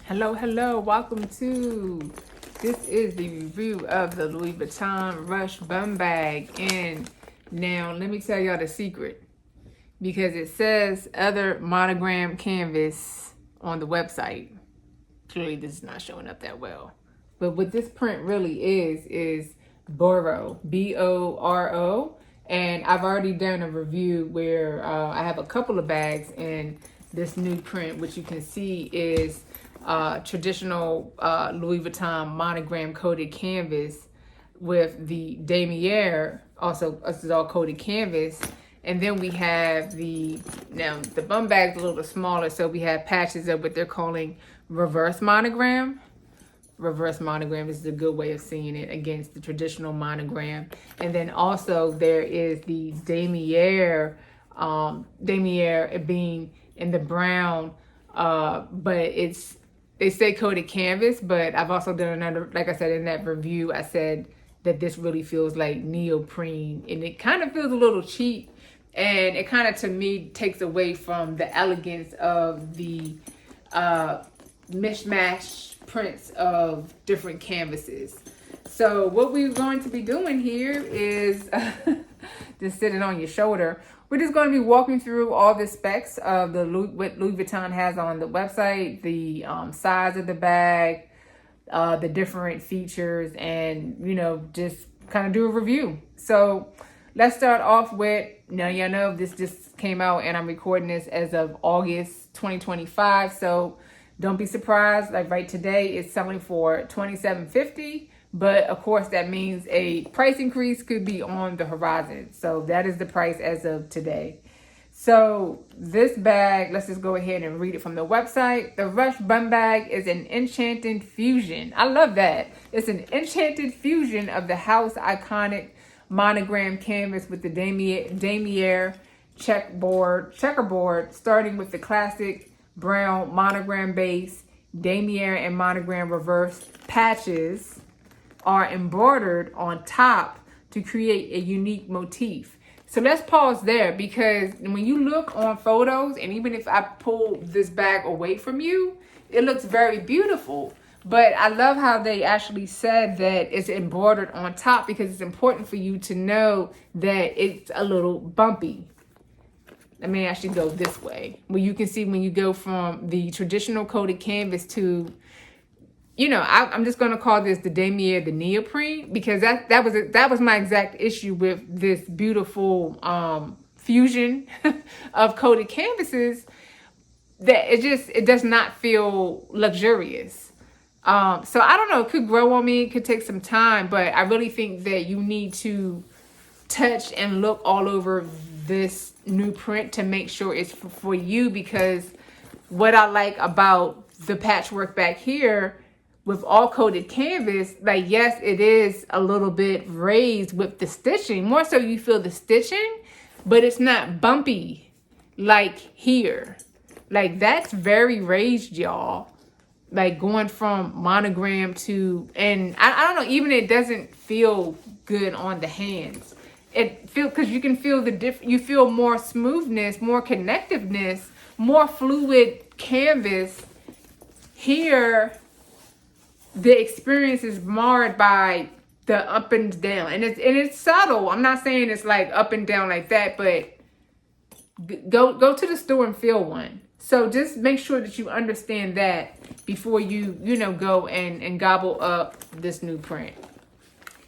Hello, welcome to, this is the review of the Louis Vuitton Rush Bumbag. And now let me tell y'all the secret, because it says other monogram canvas on the website. Clearly this is not showing up that well. But what this print really is Boro, B-O-R-O. And I've already done a review where I have a couple of bags in this new print, which you can see is traditional Louis Vuitton monogram coated canvas with the damier, also this is all coated canvas. And then we have now the bum bag's a little smaller, so we have patches of what they're calling reverse monogram. Reverse monogram is a good way of seeing it against the traditional monogram. And then also there is the damier, damier being in the brown, but they say coated canvas, but I've also done another, like I said in that review, I said that this really feels like neoprene, and it kind of feels a little cheap, and it kind of, to me, takes away from the elegance of the mishmash prints of different canvases. So what we're going to be doing here is just sitting on your shoulder. We're just going to be walking through all the specs of what Louis Vuitton has on the website, the size of the bag, the different features, and, just kind of do a review. So let's start off with, now y'all know this just came out and I'm recording this as of August 2025. So don't be surprised, like right today it's selling for $27.50. But of course, that means a price increase could be on the horizon. So that is the price as of today. So this bag, let's just go ahead and read it from the website. The Rush Bumbag is an enchanted fusion. I love that. It's an enchanted fusion of the house iconic monogram canvas with the damier checkerboard, starting with the classic brown monogram base. Damier and monogram reverse patches are embroidered on top to create a unique motif. So let's pause there, because when you look on photos, and even if I pull this bag away from you, it looks very beautiful. But I love how they actually said that it's embroidered on top, because it's important for you to know that it's a little bumpy. Let me actually go this way, where you can see when you go from the traditional coated canvas to, I'm just going to call this the damier, the neoprene, because that was my exact issue with this beautiful fusion of coated canvases, that it does not feel luxurious. So I don't know, it could grow on me, it could take some time, but I really think that you need to touch and look all over this new print to make sure it's for you, because what I like about the patchwork back here with all coated canvas, like, yes, it is a little bit raised with the stitching, more so you feel the stitching, but it's not bumpy like here. Like, that's very raised, y'all. Like, going from monogram to, and I don't know, even it doesn't feel good on the hands. It feels, because you can feel you feel more smoothness, more connectiveness, more fluid canvas. Here, the experience is marred by the up and down, and it's subtle. I'm not saying it's like up and down like that, but go to the store and feel one. So just make sure that you understand that before you go and gobble up this new print.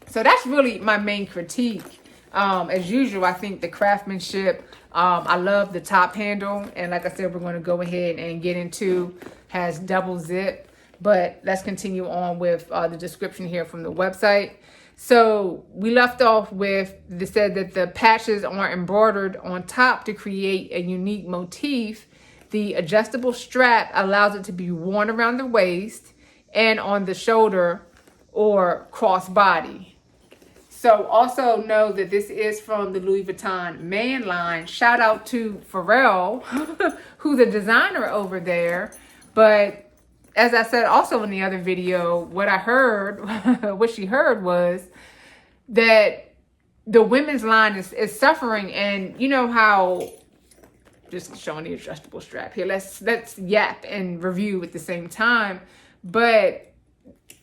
So that's really my main critique. As usual, I think the craftsmanship, I love the top handle, and like I said, we're going to go ahead and get into, has double zip. But let's continue on with the description here from the website. So we left off with, they said that the patches are embroidered on top to create a unique motif. The adjustable strap allows it to be worn around the waist and on the shoulder or crossbody. So also know that this is from the Louis Vuitton man line. Shout out to Pharrell, who's a designer over there. But as I said also in the other video, what she heard was that the women's line is suffering. And you know how just showing the adjustable strap here. Let's yap and review at the same time. But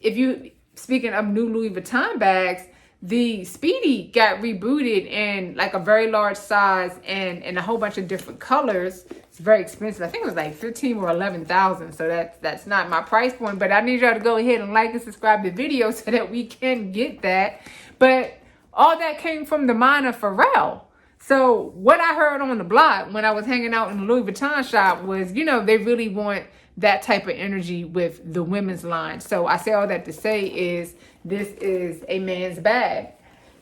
if you, speaking of new Louis Vuitton bags, the Speedy got rebooted in like a very large size and in a whole bunch of different colors. It's very expensive. I think it was like 15 or 11,000. So that's not my price point, but I need y'all to go ahead and like and subscribe to the video so that we can get that. But all that came from the mind of Pharrell. So what I heard on the block when I was hanging out in the Louis Vuitton shop was, you know, they really want that type of energy with the women's line. So I say all that to say is this is a man's bag.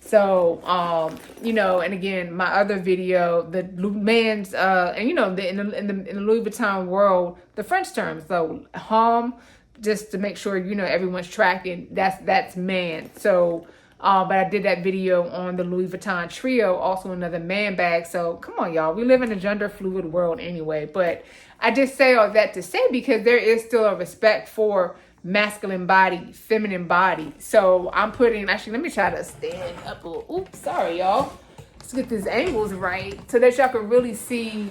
So, you know, and again, my other video, the man's, and you know, in the Louis Vuitton world, the French term. So just to make sure, you know, everyone's tracking, that's man. So, but I did that video on the Louis Vuitton Trio, also another man bag. So come on, y'all. We live in a gender fluid world anyway. But I just say all that to say because there is still a respect for masculine body, feminine body. So I'm putting, actually, let me try to stand up. Oops, sorry, y'all. Let's get these angles right so that y'all can really see,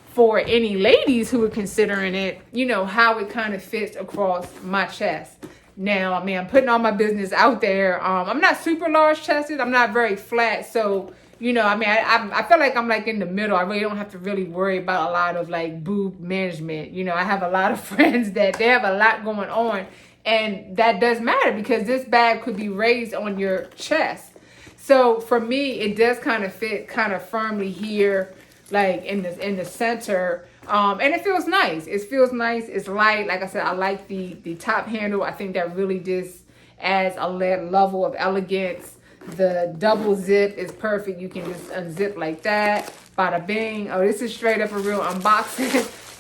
for any ladies who are considering it, you know, how it kind of fits across my chest. Now, I mean, I'm putting all my business out there. I'm not super large chested. I'm not very flat. So, you know, I mean, I feel like I'm like in the middle. I really don't have to really worry about a lot of like boob management. You know, I have a lot of friends that they have a lot going on, and that does matter because this bag could be raised on your chest. So for me, it does kind of fit kind of firmly here, like in the center. And it feels nice. It feels nice. It's light. Like I said, I like the top handle. I think that really just adds a level of elegance. The double zip is perfect. You can just unzip like that. Bada bing. Oh, this is straight up a real unboxing.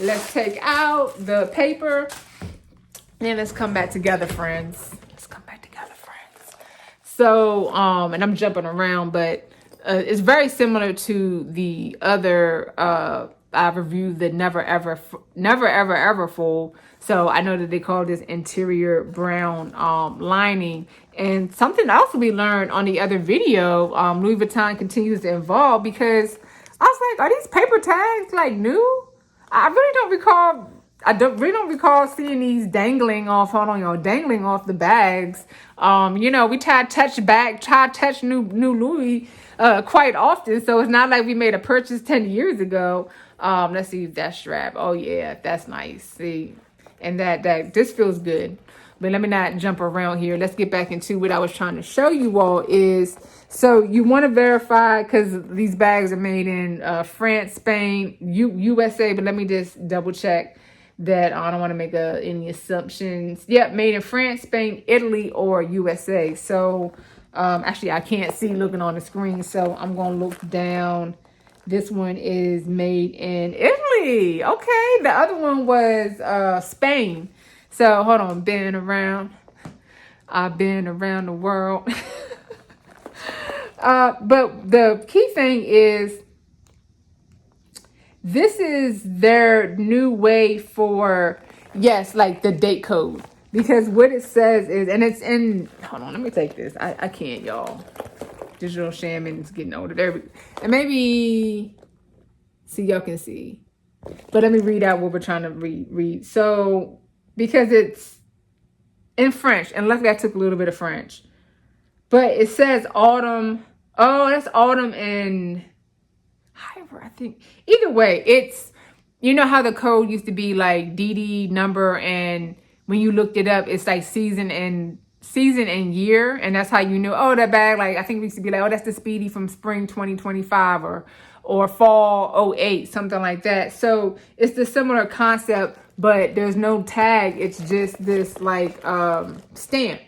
Let's take out the paper. And let's come back together, friends. Let's come back together, friends. So, and I'm jumping around, but it's very similar to the other I reviewed, the never ever fold. So I know that they call this interior brown lining. And something else we learned on the other video, Louis Vuitton continues to evolve, because I was like, are these paper tags like new? I really don't recall seeing these dangling off. Hold on, y'all, dangling off the bags. You know, we try to touch new Louis quite often. So it's not like we made a purchase 10 years ago. Let's see if that strap. Oh yeah, that's nice. See, and that this feels good. But let me not jump around here. Let's get back into what I was trying to show you all is, so you want to verify, because these bags are made in France, Spain, USA, but let me just double check that I don't want to make any assumptions. Yep, made in France, Spain, Italy, or USA. So actually I can't see looking on the screen, so I'm going to look down. This one is made in Italy. Okay, the other one was Spain. So hold on, I've been around the world. But the key thing is, this is their new way for, yes, like the date code. Because what it says is, and it's in, hold on, let me take this. I can't, y'all. Digital shaman's getting older. There, and maybe, see, y'all can see. But let me read out what we're trying to read. So, because it's in French, and luckily I took a little bit of French. But it says autumn. Oh, that's autumn and Hyper, I think. Either way, it's, you know how the code used to be like DD number, and when you looked it up, it's like season and year, and that's how you knew, oh, that bag, like I think we used to be like, oh, that's the Speedy from spring 2025 or fall 08, something like that. So it's the similar concept, but there's no tag. It's just this like stamp.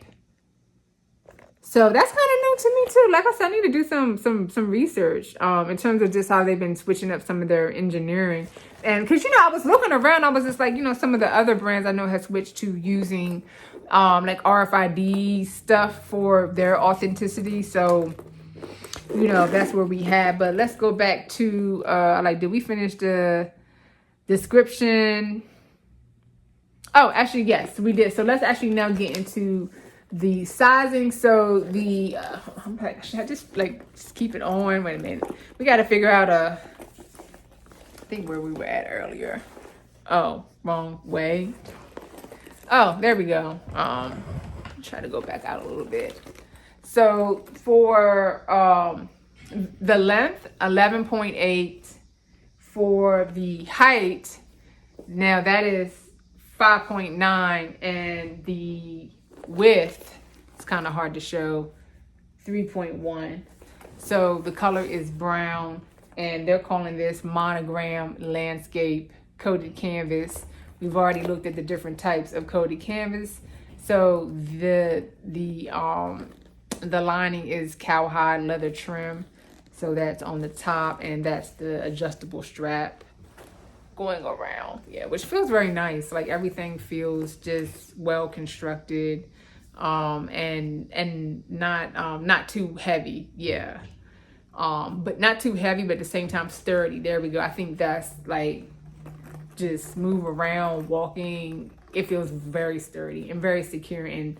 So that's kind of new to me too. Like I said, I need to do some research in terms of just how they've been switching up some of their engineering. And because, you know, I was looking around, I was just like, you know, some of the other brands I know have switched to using like RFID stuff for their authenticity. So, you know, that's where we have. But let's go back to, like, did we finish the description? Oh, actually, yes, we did. So let's actually now get into the sizing. So the, I'm like, should I just like just keep it on? Wait a minute. We got to figure out think where we were at earlier. Oh, wrong way. Oh, there we go. Try to go back out a little bit. So for the length, 11.8. For the height, now that is 5.9, and the width, it's kind of hard to show, 3.1. So the color is brown, and they're calling this monogram landscape coated canvas. We've already looked at the different types of coated canvas. So the lining is cowhide leather trim. So that's on the top, and that's the adjustable strap going around. Yeah, which feels very nice. Like everything feels just well constructed, and not too heavy. Yeah, but not too heavy, but at the same time sturdy. There we go. I think that's like just move around, walking. It feels very sturdy and very secure and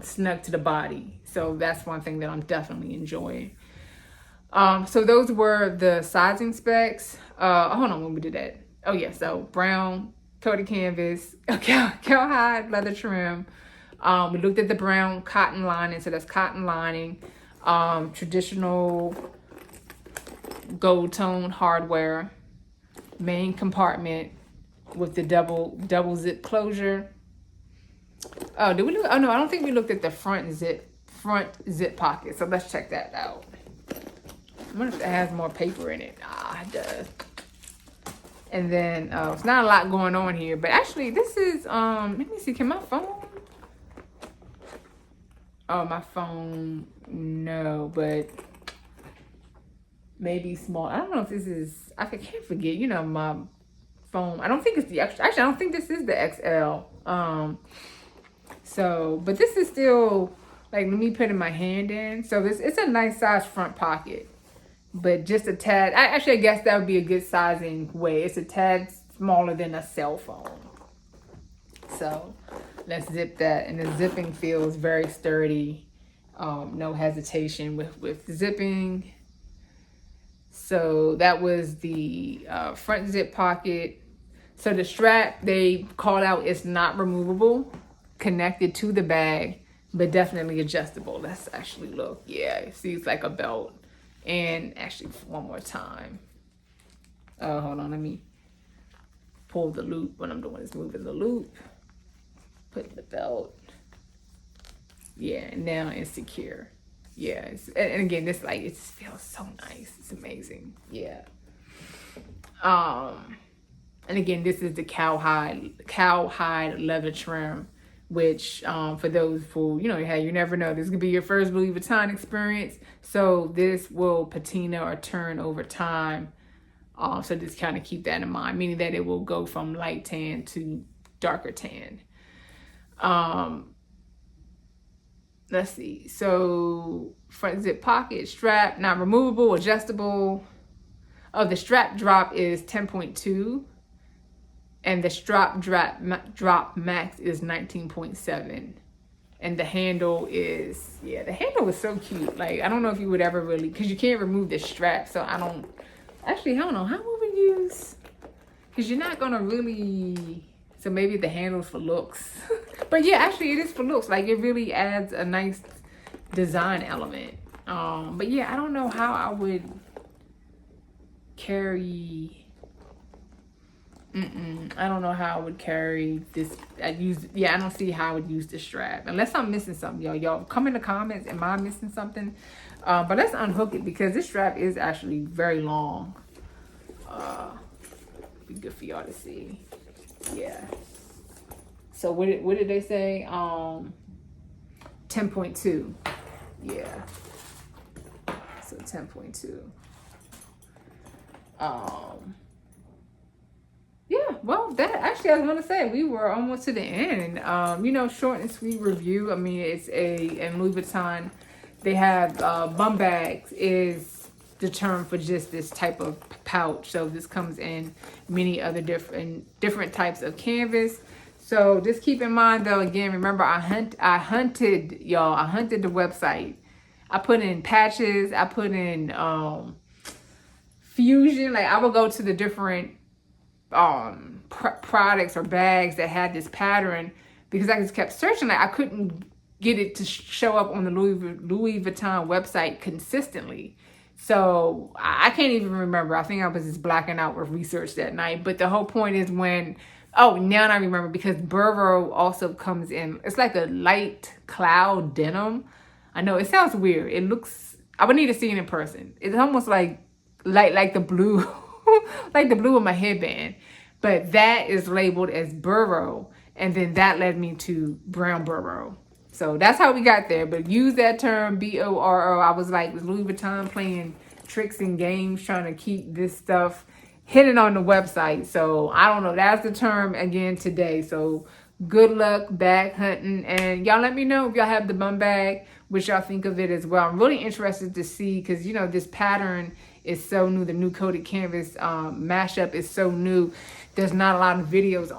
snug to the body. So that's one thing that I'm definitely enjoying. So those were the sizing specs. Hold on, when we did that. Oh yeah, so brown coated canvas, cowhide leather trim. We looked at the brown cotton lining, so that's cotton lining. Traditional gold tone hardware. Main compartment with the double zip closure. Oh, did we look? Oh no, I don't think we looked at the front zip pocket. So let's check that out. I wonder if it has more paper in it. It does. And then it's not a lot going on here, but actually this is let me see, can my phone? Oh, my phone, no, but maybe small. I don't know if this is, I can't forget, you know, my phone. I don't think it's the extra. Actually, I don't think this is the XL. So, but this is still, like, let me put in my hand in. So it's a nice size front pocket. But just a tad, I guess that would be a good sizing way. It's a tad smaller than a cell phone. So let's zip that. And the zipping feels very sturdy. No hesitation with zipping. So that was the front zip pocket. So the strap, they called out, it's not removable, connected to the bag, but definitely adjustable. Let's actually look. Yeah, see, it's like a belt. And actually, one more time. Hold on, let me pull the loop. What I'm doing is moving the loop, putting the belt. Yeah, now it's secure. Yeah, and again, this, like, it just feels so nice. It's amazing. Yeah. And again, this is the cowhide leather trim, which for those who, you know, hey, you never know, this could be your first Louis Vuitton experience. So this will patina or turn over time. So just kind of keep that in mind, meaning that it will go from light tan to darker tan. Let's see. So front zip pocket, strap, not removable, adjustable. Oh, the strap drop is 10.2. And the strap drop max is 19.7. And the handle is, yeah, the handle is so cute. Like, I don't know if you would ever really, because you can't remove the strap. So I don't know. How would we use, because you're not going to really, so maybe the handle's for looks. But yeah, actually it is for looks. Like, it really adds a nice design element. But yeah, I don't know how I would carry, I don't know how I would carry this. I don't see how I would use the strap. Unless I'm missing something, y'all. Y'all come in the comments. Am I missing something? But let's unhook it, because this strap is actually very long. Be good for y'all to see. Yeah. So what did they say? 10.2. Yeah. So 10.2. Yeah, well, that actually, I was gonna say, we were almost to the end. You know, short and sweet review. I mean, it's in Louis Vuitton, they have bum bags is the term for just this type of pouch. So this comes in many other different types of canvas. So just keep in mind, though, again, remember, I hunted, y'all. I hunted the website. I put in patches. I put in fusion. Like, I would go to the different products or bags that had this pattern, because I just kept searching. Like, I couldn't get it to show up on the Louis Vuitton website consistently. So I can't even remember. I think I was just blacking out with research that night. But the whole point is when, oh, now I remember, because Boro also comes in, it's like a light cloud denim. I know it sounds weird. It looks, I would need to see it in person. It's almost like the blue, like the blue of my headband. But that is labeled as Boro. And then that led me to Brown Boro. So that's how we got there. But use that term, B-O-R-O. I was like, was Louis Vuitton playing tricks and games trying to keep this stuff hidden on the website? So I don't know. That's the term again today. So good luck bag hunting. And y'all let me know if y'all have the bum bag, what y'all think of it as well. I'm really interested to see, because, you know, this pattern is so new. The new coated canvas mashup is so new. There's not a lot of videos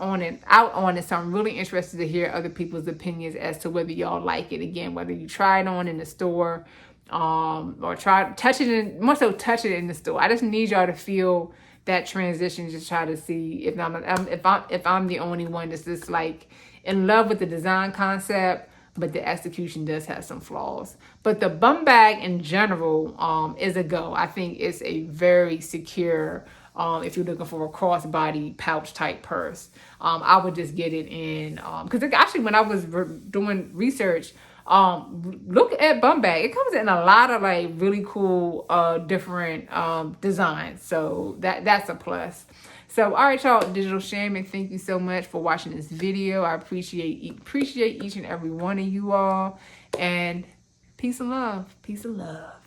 out on it. So I'm really interested to hear other people's opinions as to whether y'all like it. Again, whether you try it on in the store or touch it in the store. I just need y'all to feel that transition, just try to see if I'm the only one that's just like in love with the design concept, but the execution does have some flaws. But the bum bag in general is a go. I think it's a very secure, if you're looking for a crossbody pouch type purse. I would just get it in, because actually when I was doing research, look at bum bag. It comes in a lot of like really cool different designs. So that's a plus. So, all right, y'all, Digital Shaman, thank you so much for watching this video. I appreciate each and every one of you all. And peace and love. Peace and love.